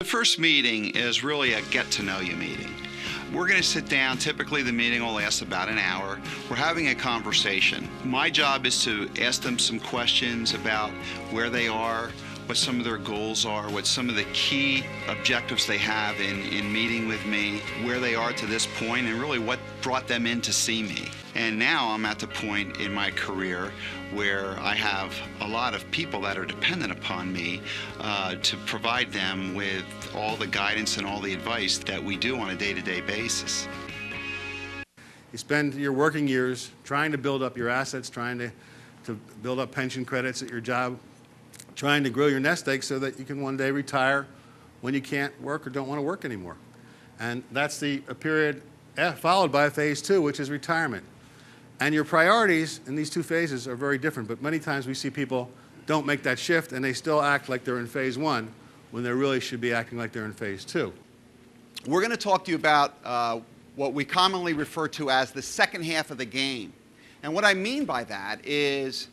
The first meeting is really a get-to-know-you meeting. We're going to sit down. Typically, the meeting will last about an hour. We're having a conversation. My job is to ask them some questions about where they are, what some of their goals are, what some of the key objectives they have in meeting with me, where they are to this point, and really what brought them in to see me. And now I'm at the point in my career where I have a lot of people that are dependent upon me to provide them with all the guidance and all the advice that we do on a day-to-day basis. You spend your working years trying to build up your assets, trying to build up pension credits at your job, trying to grow your nest egg so that you can one day retire when you can't work or don't want to work anymore. And that's a period followed by phase two, which is retirement. And your priorities in these two phases are very different, but many times we see people don't make that shift and they still act like they're in phase one when they really should be acting like they're in phase two. We're going to talk to you about what we commonly refer to as the second half of the game. And what I mean by that is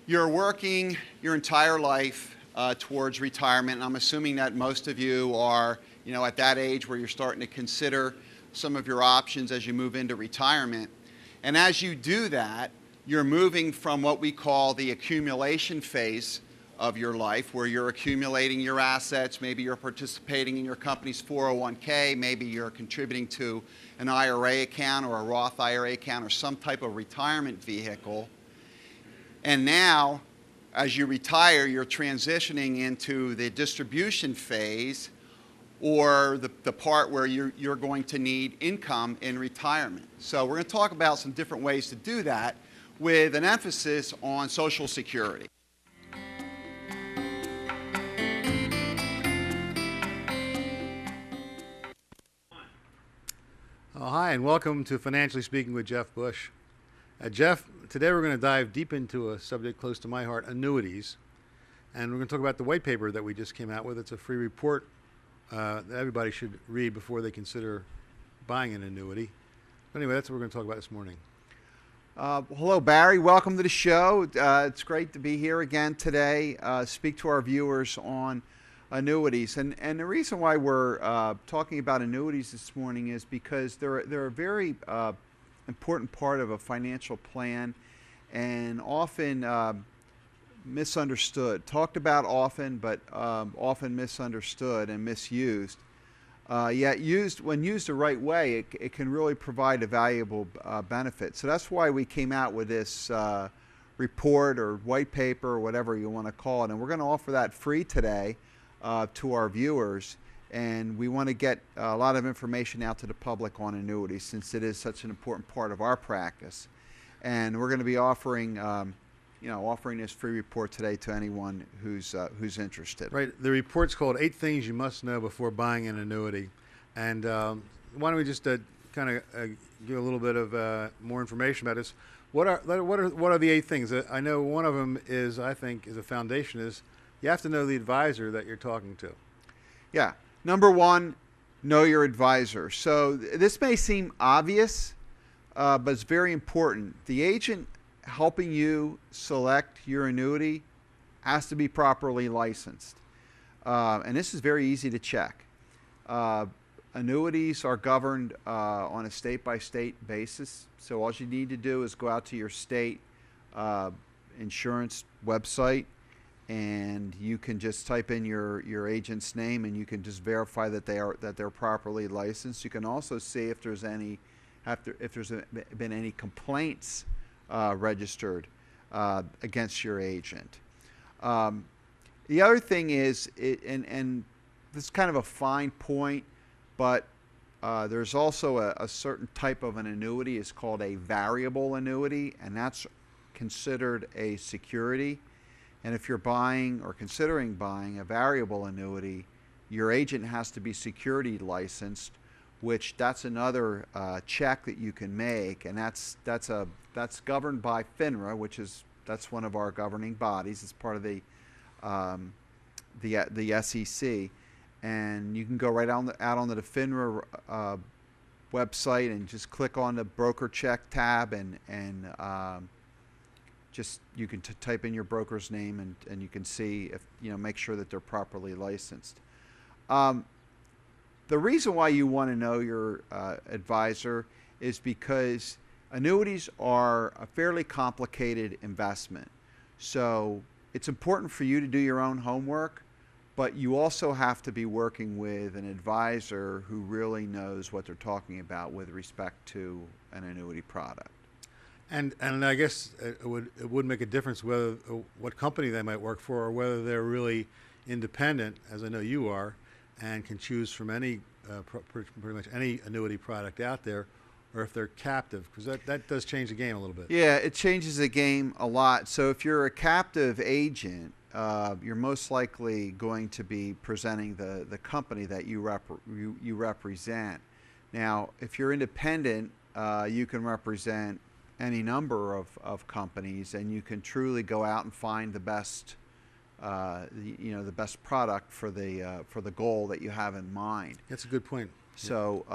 you're working your entire life towards retirement, and I'm assuming that most of you are, at that age where you're starting to consider some of your options as you move into retirement. And as you do that, you're moving from what we call the accumulation phase of your life, where you're accumulating your assets. Maybe you're participating in your company's 401k, maybe you're contributing to an IRA account or a Roth IRA account or some type of retirement vehicle. And now, as you retire, you're transitioning into the distribution phase, or the part where you're going to need income in retirement. So we're going to talk about some different ways to do that with an emphasis on Social Security. Hi, and welcome to Financially Speaking with Jeff Bush. Jeff, today we're going to dive deep into a subject close to my heart, annuities. And we're going to talk about the white paper that we just came out with. It's a free report that everybody should read before they consider buying an annuity. Anyway, that's what we're going to talk about this morning. Hello, Barry. Welcome to the show. It's great to be here again today, speak to our viewers on annuities. And the reason why we're talking about annuities this morning is because they're a very important part of a financial plan, and often misunderstood. Talked about often, but often misunderstood and misused. Yet when used the right way, it can really provide a valuable benefit. So that's why we came out with this report or white paper or whatever you want to call it. And we're going to offer that free today to our viewers. And we want to get a lot of information out to the public on annuities, since it is such an important part of our practice. And we're going to be offering offering this free report today to anyone who's interested. Right. The report's called 8 Things You Must Know Before Buying an Annuity. And why don't we just kind of give a little bit of more information about this. What are the 8 things? I know one of them is, I think, is a foundation, is you have to know the advisor that you're talking to. Yeah. Number 1, know your advisor. So this may seem obvious, but it's very important. The agent helping you select your annuity has to be properly licensed. And this is very easy to check. Annuities are governed on a state-by-state basis. So all you need to do is go out to your state insurance website, and you can just type in your agent's name, and you can just verify that they're properly licensed. You can also see if there's been any complaints registered against your agent. The other thing is, and this is kind of a fine point, but there's also a certain type of an annuity. It's called a variable annuity, and that's considered a security. And if you're buying or considering buying a variable annuity, your agent has to be security licensed, which that's another check that you can make, and that's governed by FINRA, that's one of our governing bodies. It's part of the SEC, and you can go right out onto the FINRA website and just click on the broker check tab, and just you can type in your broker's name, and you can see if make sure that they're properly licensed. The reason why you want to know your advisor is because annuities are a fairly complicated investment. So it's important for you to do your own homework, but you also have to be working with an advisor who really knows what they're talking about with respect to an annuity product. And I guess it would make a difference whether what company they might work for, or whether they're really independent, as I know you are, and can choose from any pretty much any annuity product out there, or if they're captive, because that does change the game a little bit. Yeah, it changes the game a lot. So if you're a captive agent, you're most likely going to be presenting the company that you represent. Now, if you're independent, you can represent any number of companies, and you can truly go out and find the best, the best product for the goal that you have in mind. That's a good point. So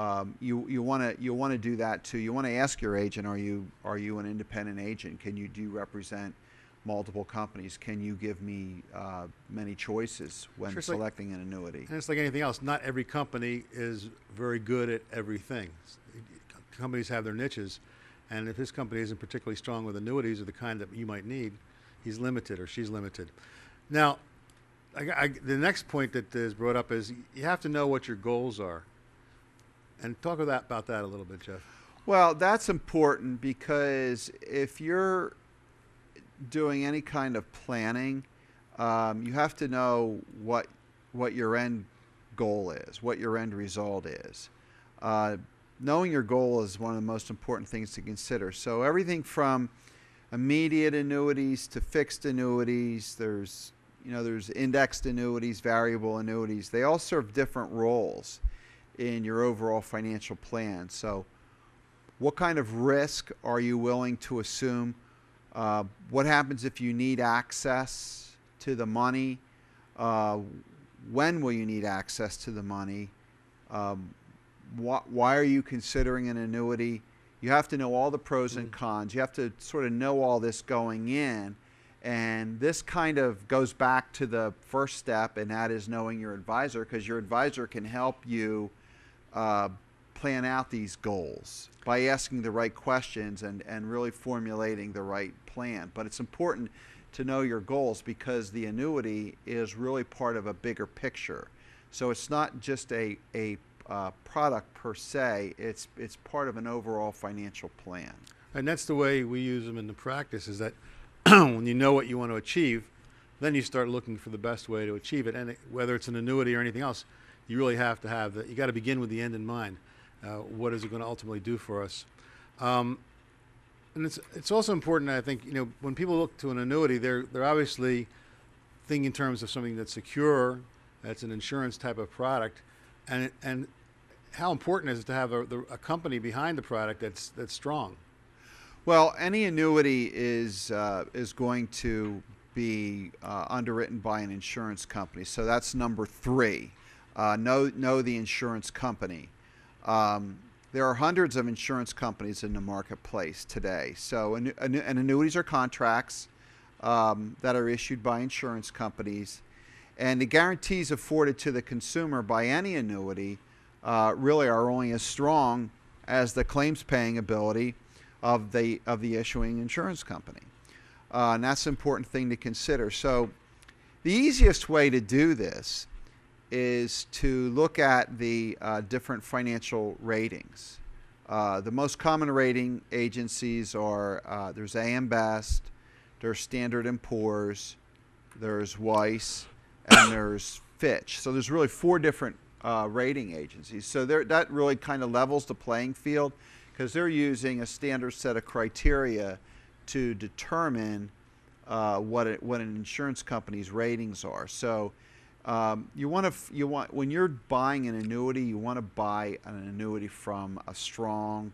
you want to do that too. You want to ask your agent, are you an independent agent? Do you represent multiple companies? Can you give me many choices when selecting an annuity? And it's like anything else. Not every company is very good at everything. Companies have their niches, and if his company isn't particularly strong with annuities of the kind that you might need, he's limited or she's limited. Now, the next point that is brought up is you have to know what your goals are. And talk about that a little bit, Jeff. Well, that's important because if you're doing any kind of planning, you have to know what your end goal is, what your end result is. Knowing your goal is one of the most important things to consider. So everything from immediate annuities to fixed annuities, there's indexed annuities, variable annuities. They all serve different roles in your overall financial plan. So what kind of risk are you willing to assume? What happens if you need access to the money? When will you need access to the money? Why are you considering an annuity? You have to know all the pros and cons. You have to sort of know all this going in. And this kind of goes back to the first step, and that is knowing your advisor, because your advisor can help you plan out these goals by asking the right questions and really formulating the right plan. But it's important to know your goals because the annuity is really part of a bigger picture. So it's not just a product per se, it's part of an overall financial plan. And that's the way we use them in the practice, is that when you know what you want to achieve, then you start looking for the best way to achieve it. And whether it's an annuity or anything else, you really have to have you got to begin with the end in mind. What is it going to ultimately do for us? And it's also important, I think, when people look to an annuity, they're obviously thinking in terms of something that's secure, that's an insurance type of product, and how important is it to have a company behind the product that's strong? Well, any annuity is going to be underwritten by an insurance company. So that's number 3. Know the insurance company. There are hundreds of insurance companies in the marketplace today. So and annuities are contracts that are issued by insurance companies. And the guarantees afforded to the consumer by any annuity really are only as strong as the claims paying ability of the issuing insurance company. And that's an important thing to consider. So the easiest way to do this is to look at the different financial ratings. The most common rating agencies are there's AM Best, there's Standard & Poor's, there's Weiss, and there's Fitch. So there's really 4 different rating agencies. So that really kind of levels the playing field because they're using a standard set of criteria to determine what an insurance company's ratings are. So when you're buying an annuity, you want to buy an annuity from a strong,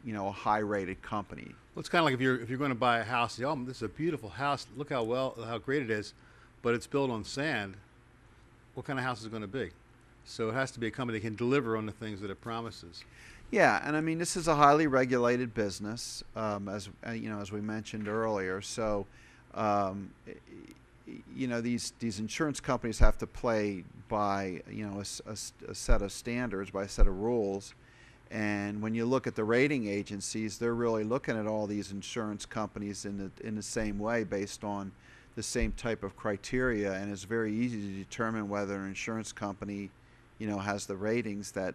a high-rated company. Well, it's kind of like if you're going to buy a house, oh, this is a beautiful house. Look how great it is, but it's built on sand. What kind of house is it going to be? So it has to be a company that can deliver on the things that it promises. Yeah, and I mean this is a highly regulated business, as we mentioned earlier. So you know, these insurance companies have to play by, you know, a set of standards, by a set of rules. And when you look at the rating agencies, they're really looking at all these insurance companies in the same way, based on the same type of criteria, and it's very easy to determine whether an insurance company, you know, has the ratings that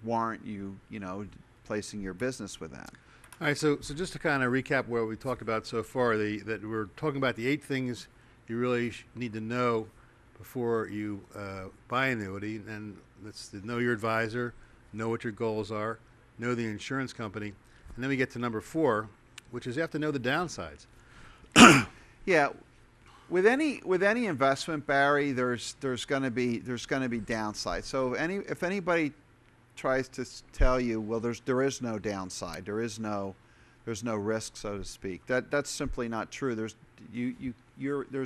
warrant you, you know, placing your business with them. All right, so just to kind of recap what we talked about so far, that we're talking about the 8 things you really need to know before you buy an annuity, and that's to know your advisor, know what your goals are, know the insurance company, and then we get to number 4, which is you have to know the downsides. Yeah, with any investment, Barry, there's going to be downside. So if anybody tries to tell you, well, there is no downside, there's no risk, so to speak, that's simply not true. There's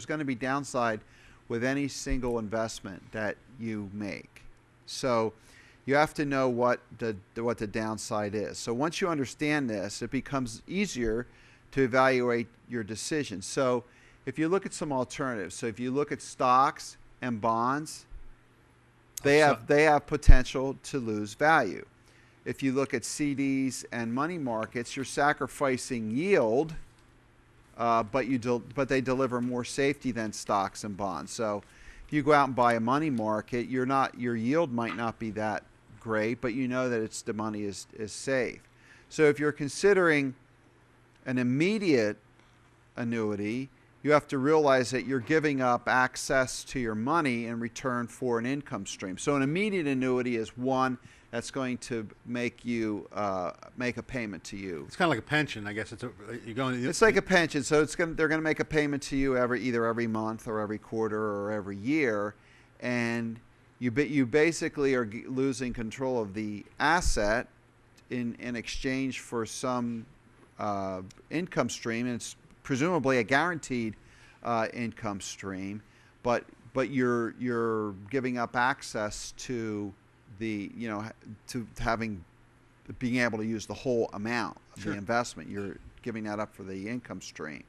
going to be downside with any single investment that you make. So you have to know what the downside is. So once you understand this, it becomes easier to evaluate your decision. So if you look at some alternatives, so if you look at stocks and bonds, they have potential to lose value. If you look at CDs and money markets, you're sacrificing yield, but they deliver more safety than stocks and bonds. So if you go out and buy a money market, your yield might not be that great, but you know that the money is safe. So if you're considering an immediate annuity, you have to realize that you're giving up access to your money in return for an income stream. So an immediate annuity is one that's going to make you make a payment to you. It's kind of like a pension, I guess. It's like a pension. So they're going to make a payment to you either every month or every quarter or every year, and you basically are losing control of the asset in exchange for some income stream, and it's presumably a guaranteed income stream, but you're giving up access to the, you know, to being able to use the whole amount of Sure. the investment. You're giving that up for the income stream.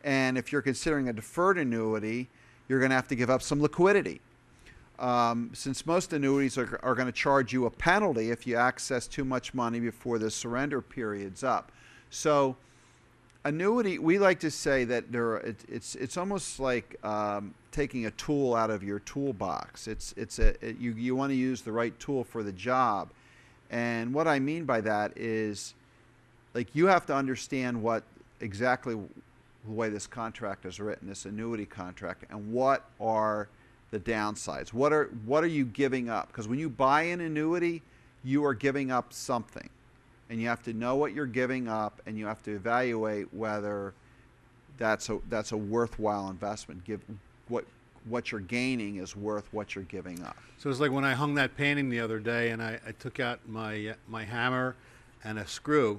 And if you're considering a deferred annuity, you're going to have to give up some liquidity. Since most annuities are going to charge you a penalty if you access too much money before the surrender period's up. So annuity, we like to say that it's almost like taking a tool out of your toolbox. You want to use the right tool for the job. And what I mean by that is, like, you have to understand what exactly the way this contract is written, this annuity contract, and what are the downsides. What are you giving up? Because when you buy an annuity, you are giving up something. And you have to know what you're giving up, and you have to evaluate whether that's a worthwhile investment. What you're gaining is worth what you're giving up. So it's like when I hung that painting the other day, and I took out my hammer and a screw.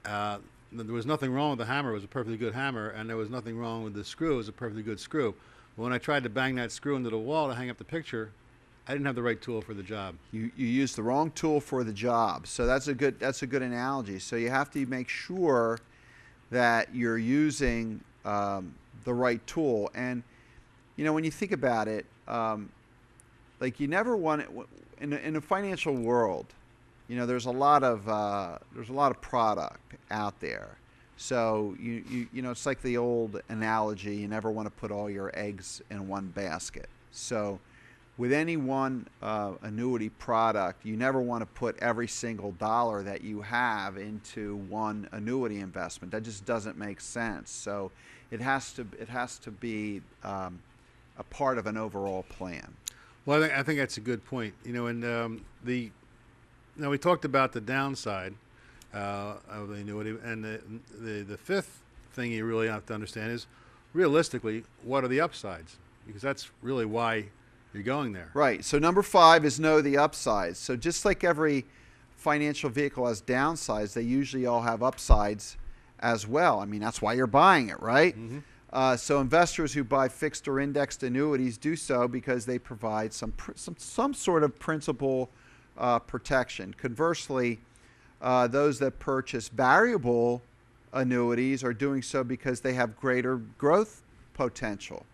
There was nothing wrong with the hammer; it was a perfectly good hammer, and there was nothing wrong with the screw; it was a perfectly good screw. But when I tried to bang that screw into the wall to hang up the picture, I didn't have the right tool for the job. You used the wrong tool for the job. So that's a good analogy. So you have to make sure that you're using the right tool. And you know, when you think about it, like, you never want it in the financial world. You know, there's a lot of product out there. So you know, it's like the old analogy: you never want to put all your eggs in one basket. So with any one annuity product, you never want to put every single dollar that you have into one annuity investment. That just doesn't make sense. So it has to be a part of an overall plan. Well, I think that's a good point. You know, and now we talked about the downside of the annuity, and the fifth thing you really have to understand is, realistically, what are the upsides? Because that's really why you're going there. Right. So number 5 is know the upsides. So just like every financial vehicle has downsides, they usually all have upsides as well. I mean, that's why you're buying it, right? Mm-hmm. So investors who buy fixed or indexed annuities do so because they provide some sort of principal protection. Conversely, those that purchase variable annuities are doing so because they have greater growth potential.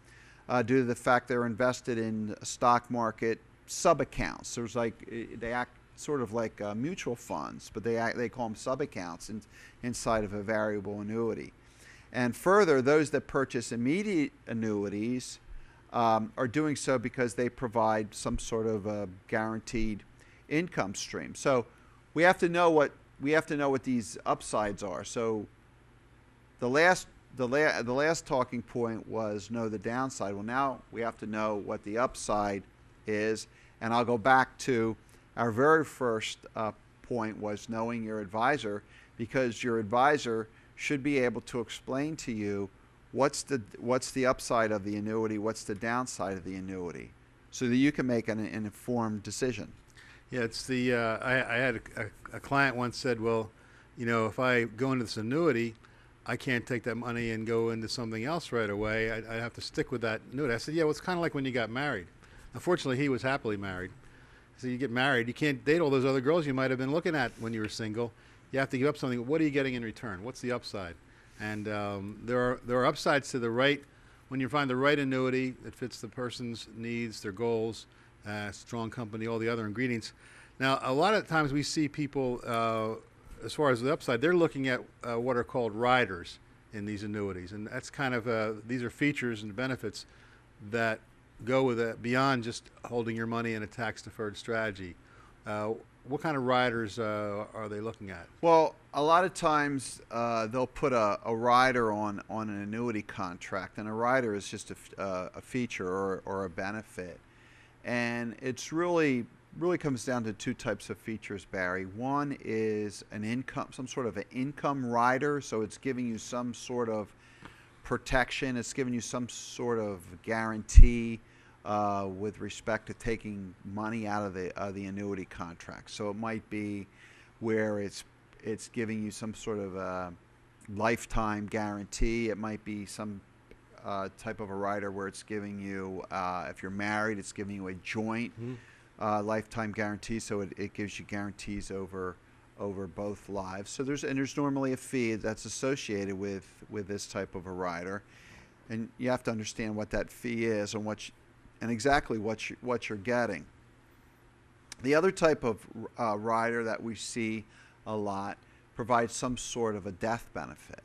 due to the fact they're invested in stock market sub-accounts. There's they act sort of like mutual funds, but they call them sub-accounts inside of a variable annuity. And further, those that purchase immediate annuities are doing so because they provide some sort of a guaranteed income stream. So we have to know what these upsides are. So the last talking point was know the downside. Well, now we have to know what the upside is, and I'll go back to our very first point was knowing your advisor, because your advisor should be able to explain to you what's the upside of the annuity, what's the downside of the annuity, so that you can make an informed decision. Yeah, it's the I had a client once said, well, if I go into this annuity, I can't take that money and go into something else right away. I have to stick with that annuity. I said, yeah, well, it's kind of like when you got married. Unfortunately, he was happily married. So you get married, you can't date all those other girls you might have been looking at when you were single. You have to give up something. What are you getting in return? What's the upside? And there are upsides to the right, when you find the right annuity that fits the person's needs, their goals, strong company, all the other ingredients. Now, a lot of times we see people, as far as the upside, they're looking at what are called riders in these annuities. And that's kind of, these are features and benefits that go with beyond just holding your money in a tax-deferred strategy. What kind of riders are they looking at? Well, a lot of times they'll put a rider on an annuity contract, and a rider is just a feature or a benefit. And it's really comes down to two types of features, Barry. One is some sort of an income rider, so it's giving you some sort of protection. It's giving you some sort of guarantee with respect to taking money out of the annuity contract. So it might be where it's giving you some sort of lifetime guarantee. It might be some type of a rider where it's giving you, if you're married, it's giving you a joint lifetime guarantee. So it gives you guarantees over both lives. So there's normally a fee that's associated with this type of a rider, and you have to understand what that fee is and exactly what you're getting. The other type of rider that we see a lot provides some sort of a death benefit.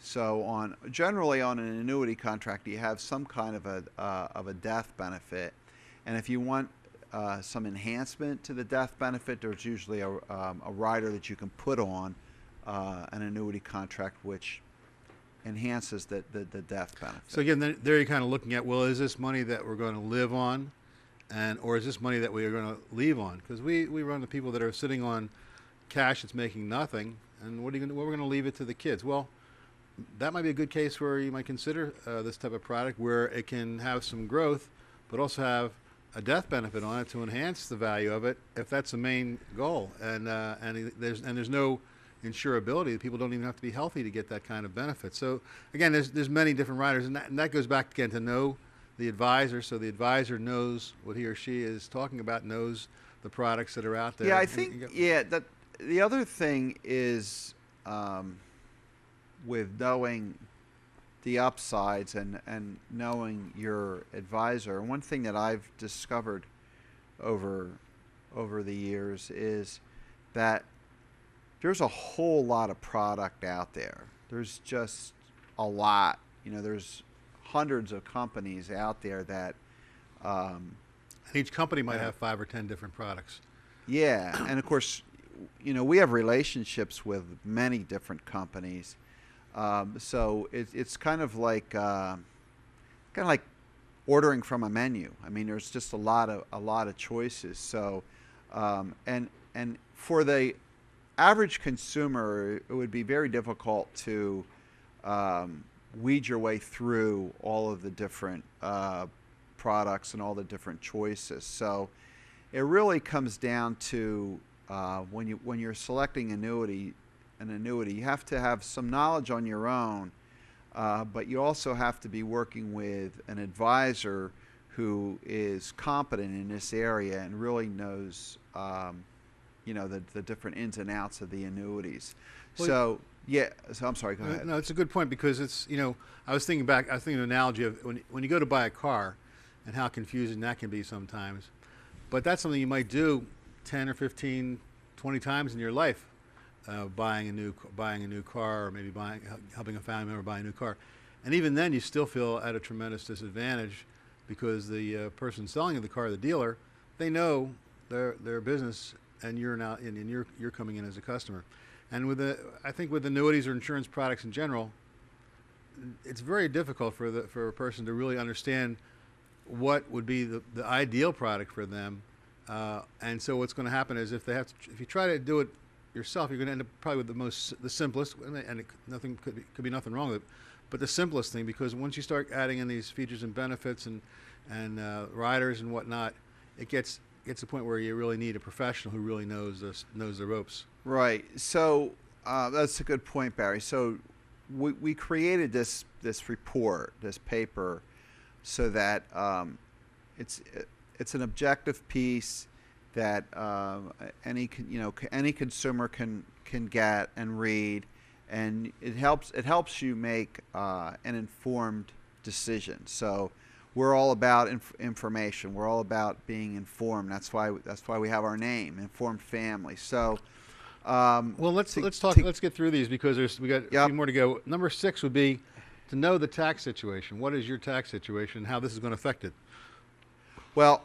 So generally on an annuity contract, you have some kind of a death benefit, and if you want some enhancement to the death benefit, there's usually a rider that you can put on an annuity contract which enhances the death benefit. So again, there you're kind of looking at, well, is this money that we're going to live on, or is this money that we are going to leave on? Because we run into people that are sitting on cash that's making nothing, and what we're going to leave it to the kids? Well, that might be a good case where you might consider this type of product where it can have some growth, but also have a death benefit on it to enhance the value of it, if that's the main goal. And there's no insurability. People don't even have to be healthy to get that kind of benefit. So again, there's many different riders, and that goes back again to know the advisor, so the advisor knows what he or she is talking about, knows the products that are out there. Yeah, I think that the other thing is with knowing the upsides and knowing your advisor. One thing that I've discovered over the years is that there's a whole lot of product out there. There's just a lot. There's hundreds of companies out there that and each company might have 5 or 10 different products. Yeah, and of course, we have relationships with many different companies. So it's kind of like ordering from a menu. I mean, there's just a lot of choices. So and for the average consumer, it would be very difficult to weed your way through all of the different products and all the different choices. So it really comes down to when you're selecting an annuity, you have to have some knowledge on your own, but you also have to be working with an advisor who is competent in this area and really knows the different ins and outs of the annuities. Well, So Yeah. So I'm sorry. Go ahead. No, it's a good point because it's, I was thinking of an analogy of when you go to buy a car and how confusing that can be sometimes. But that's something you might do 10 or 15, 20 times in your life, buying a new car, or maybe helping a family member buy a new car. And even then you still feel at a tremendous disadvantage because the person selling you the car, the dealer, they know their business, and you're coming in as a customer. And I think with annuities or insurance products in general, it's very difficult for a person to really understand what would be the ideal product for them. And so what's going to happen is if you try to do it yourself, you're going to end up probably with the simplest, and nothing could be nothing wrong with it, but the simplest thing, because once you start adding in these features and benefits and riders and whatnot, it gets to the point where you really need a professional who really knows the ropes. Right. So that's a good point, Barry. So we created this report, this paper, so that it's an objective piece that any consumer can get and read, and it helps you make an informed decision. So we're all about information. We're all about being informed. That's why we have our name, Informed Family. So. Well, let's get through these because we got a few more to go. Number 6 would be to know the tax situation. What is your tax situation? How this is going to affect it? Well,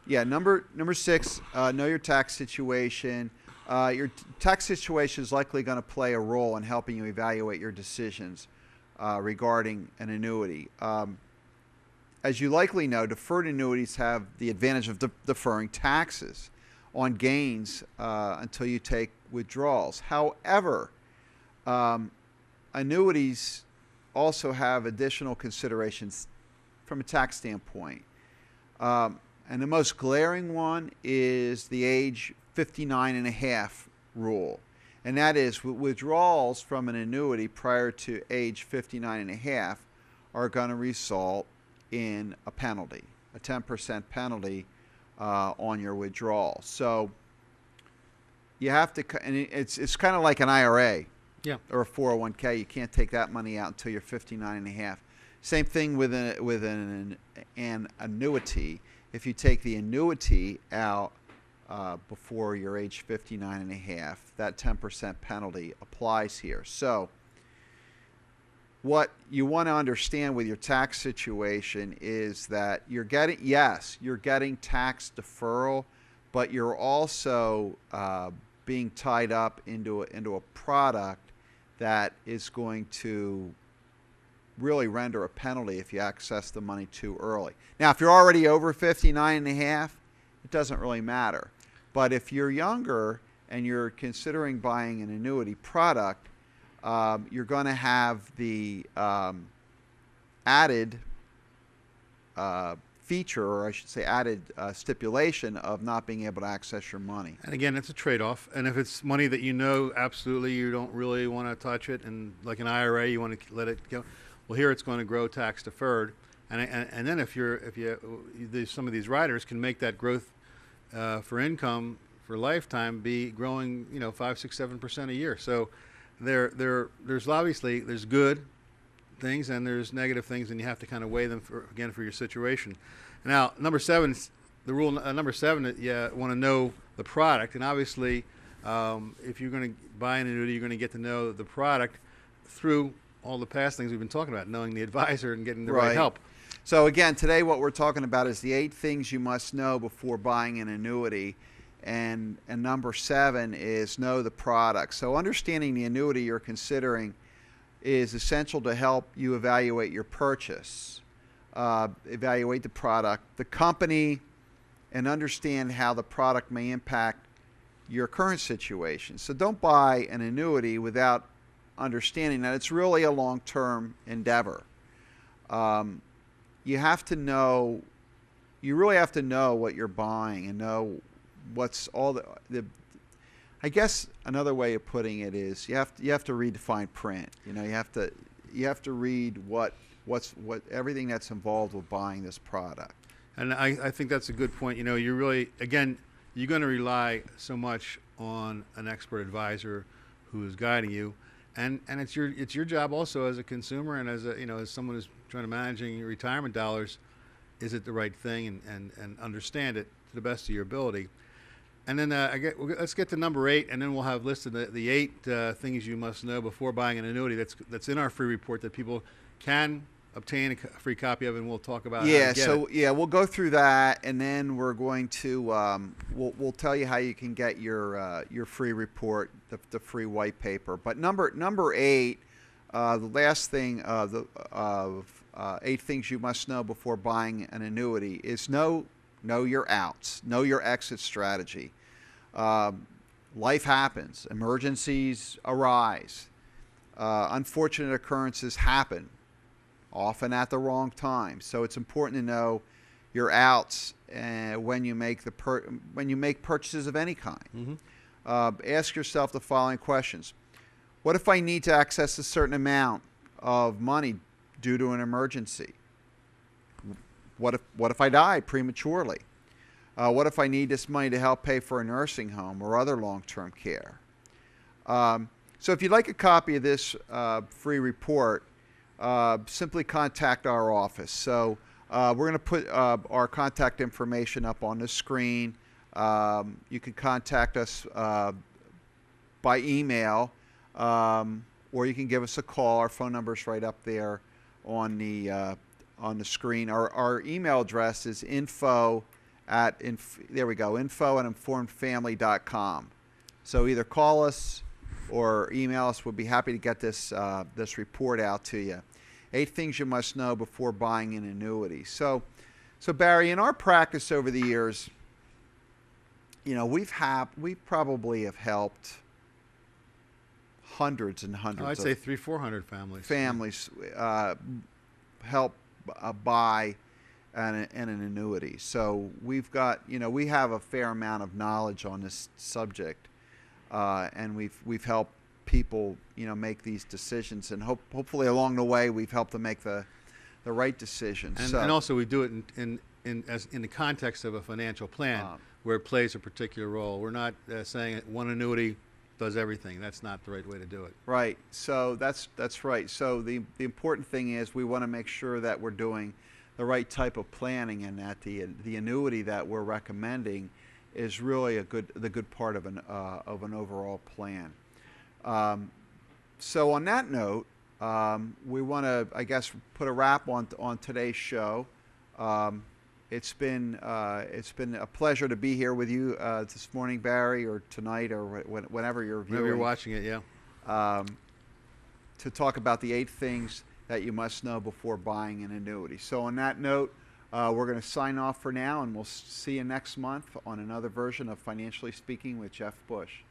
yeah. Number 6, know your tax situation. Your tax situation is likely going to play a role in helping you evaluate your decisions regarding an annuity. As you likely know, deferred annuities have the advantage of deferring taxes on gains until you take withdrawals. However, annuities also have additional considerations from a tax standpoint. And the most glaring one is the age 59 and a half rule. And that is withdrawals from an annuity prior to age 59 and a half are going to result in a penalty, a 10% penalty on your withdrawal. So you have to, and it's kind of like an IRA, or a 401k. You can't take that money out until you're 59 and a half. Same thing with an annuity. If you take the annuity out before your age 59 and a half, that 10% penalty applies here. So what you want to understand with your tax situation is that you're getting tax deferral, but you're also being tied up into a product that is going to really render a penalty if you access the money too early. Now, if you're already over 59 and a half, it doesn't really matter. But if you're younger and you're considering buying an annuity product, you're going to have the added feature, or I should say added stipulation of not being able to access your money. And again, it's a trade-off. And if it's money that you know absolutely you don't really want to touch it, and like an IRA, you want to let it go, well, here it's going to grow tax deferred. And then if some of these riders can make that growth for income for lifetime be growing, 5, 6, 7% a year. So there's obviously good things and there's negative things, and you have to kind of weigh them for your situation. Now, number 7, the rule number 7, you want to know the product, and obviously, if you're going to buy an annuity, you're going to get to know the product through all the past things we've been talking about, knowing the advisor and getting the right help. So again, today what we're talking about is the 8 things you must know before buying an annuity. And number 7 is know the product. So understanding the annuity you're considering is essential to help you evaluate your purchase, evaluate the product, the company, and understand how the product may impact your current situation. So don't buy an annuity without understanding that it's really a long-term endeavor. You really have to know what you're buying and know what's all the I guess another way of putting it is you have to read the fine print. You have to read what everything that's involved with buying this product. And I think that's a good point. You're really, again, you're going to rely so much on an expert advisor who is guiding you. And it's your job also as a consumer and as a, as someone who's trying to managing your retirement dollars, is it the right thing, and understand it to the best of your ability. And then let's get to number 8, and then we'll have listed the 8 things you must know before buying an annuity. That's in our free report that people can obtain a free copy of, and we'll talk about. Yeah, how to get so it. we'll go through that, and then we're going to we'll tell you how you can get your free report, the free white paper. But number 8, the last thing of 8 things you must know before buying an annuity is know your outs, know your exit strategy. Life happens, emergencies arise, unfortunate occurrences happen, often at the wrong time. So it's important to know your outs when you make purchases of any kind. Ask yourself the following questions: what if I need to access a certain amount of money due to an emergency? What if I die prematurely? What if I need this money to help pay for a nursing home or other long-term care? So if you'd like a copy of this free report, simply contact our office. So we're going to put our contact information up on the screen. You can contact us by email, or you can give us a call. Our phone number is right up there on the screen. Our email address is info@informedfamily.com. So either call us or email us. We'll be happy to get this report out to you. 8 things you must know before buying an annuity. So Barry, in our practice over the years, we probably have helped hundreds and hundreds. I'd say 300-400 families. Families help buy an annuity. So we've got, we have a fair amount of knowledge on this subject, and we've helped people, make these decisions, and hopefully along the way we've helped them make the right decision. And also we do it in the context of a financial plan where it plays a particular role. We're not saying that one annuity does everything. That's not the right way to do it. Right. So that's right. So the important thing is we want to make sure that we're doing the right type of planning, and that the annuity that we're recommending is really the good part of an overall plan. So on that note, we want to, I guess, put a wrap on today's show. It's been a pleasure to be here with you this morning, Barry, or tonight, or whenever you're viewing. Whenever you're watching it, yeah. To talk about the 8 things that you must know before buying an annuity. So on that note, we're going to sign off for now, and we'll see you next month on another version of Financially Speaking with Jeff Bush.